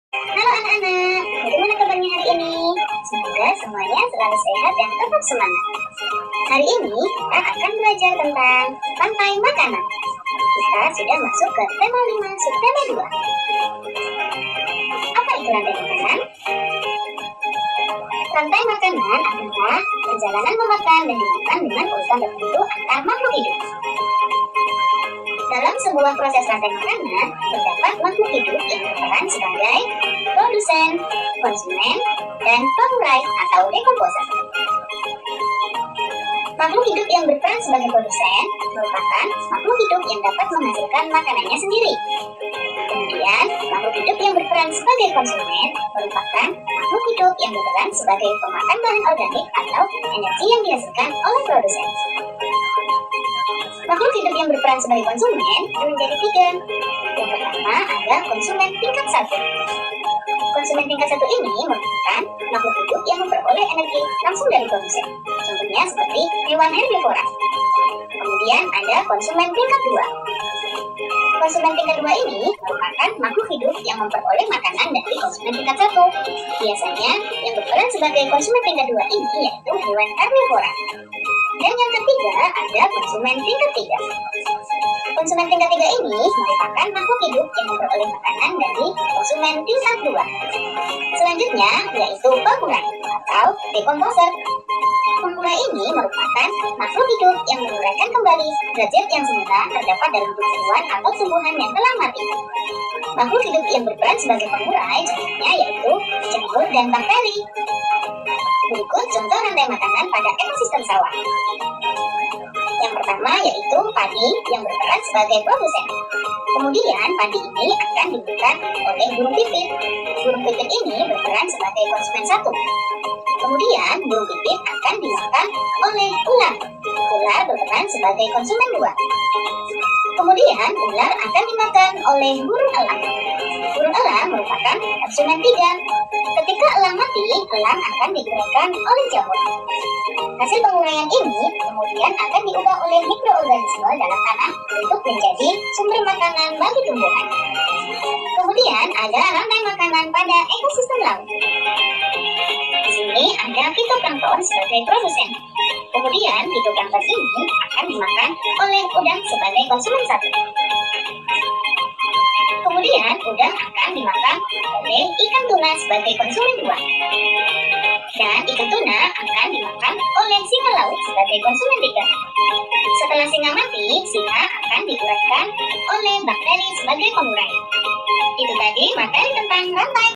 Halo anak-anak, bagaimana kabarnya hari ini? Semoga semuanya selalu sehat dan tetap semangat. Hari ini kita akan belajar tentang rantai makanan. Kita sudah masuk ke tema 5 subtema 2. Apa itu rantai makanan? Rantai makanan adalah perjalanan memakan dan dimakan dengan urutan tertentu antar makhluk hidup. Dalam sebuah proses rantai makanan, terdapat makhluk hidup yang berperan sebagai produsen, konsumen, dan pengurai atau dekomposer. Makhluk hidup yang berperan sebagai produsen merupakan makhluk hidup yang dapat menghasilkan makanannya sendiri. Kemudian, makhluk hidup yang berperan sebagai konsumen merupakan makhluk hidup yang berperan sebagai pemakan bahan organik atau energi yang dihasilkan oleh produsen. Makhluk hidup yang berperan sebagai konsumen menjadi 3. Yang pertama ada konsumen tingkat 1. Konsumen tingkat 1 ini merupakan makhluk hidup yang memperoleh energi langsung dari produsen. Contohnya seperti hewan herbivora. Kemudian ada konsumen tingkat 2. Konsumen tingkat 2 ini merupakan makhluk hidup yang memperoleh makanan dari konsumen tingkat 1. Biasanya yang berperan sebagai konsumen tingkat 2 ini yaitu hewan herbivora. Dan yang ketiga ada konsumen tingkat 3. Konsumen tingkat 3 ini merupakan makhluk hidup yang memperoleh makanan dari konsumen tingkat 2. Selanjutnya yaitu pengurai atau dekomposer. Pengurai ini merupakan makhluk hidup yang menguraikan kembali zat yang semula terdapat dalam tubuh hewan atau tumbuhan yang telah mati. Makhluk hidup yang berperan sebagai pengurai contohnya yaitu jamur dan bakteri. Berikut contoh rantai makanan pada ekosistem sawah. Yang pertama yaitu padi yang berperan sebagai produsen. Kemudian padi ini akan dimakan oleh burung pipit. Burung pipit ini berperan sebagai konsumen 1. Kemudian burung pipit akan dimakan oleh ular. Ular berperan sebagai konsumen 2. Kemudian ular akan dimakan oleh burung elang. Burung elang merupakan konsumen 3. Ketika elang mati, elang akan digerakkan oleh jamur. Hasil penguraian ini kemudian akan diubah oleh mikroorganisme dalam tanah untuk menjadi sumber makanan bagi tumbuhan. Kemudian ada rantai makanan pada ekosistem laut. Di sini ada fitoplankton sebagai produsen. Kemudian fitoplankton ini akan dimakan oleh udang sebagai konsumen 1. Kemudian udang akan dimakan oleh ikan tuna sebagai konsumen 2. Dan ikan tuna akan dimakan oleh singa laut sebagai konsumen 3. Setelah singa mati, singa akan diuraikan oleh bakteri sebagai pengurai. Itu tadi materi tentang rantai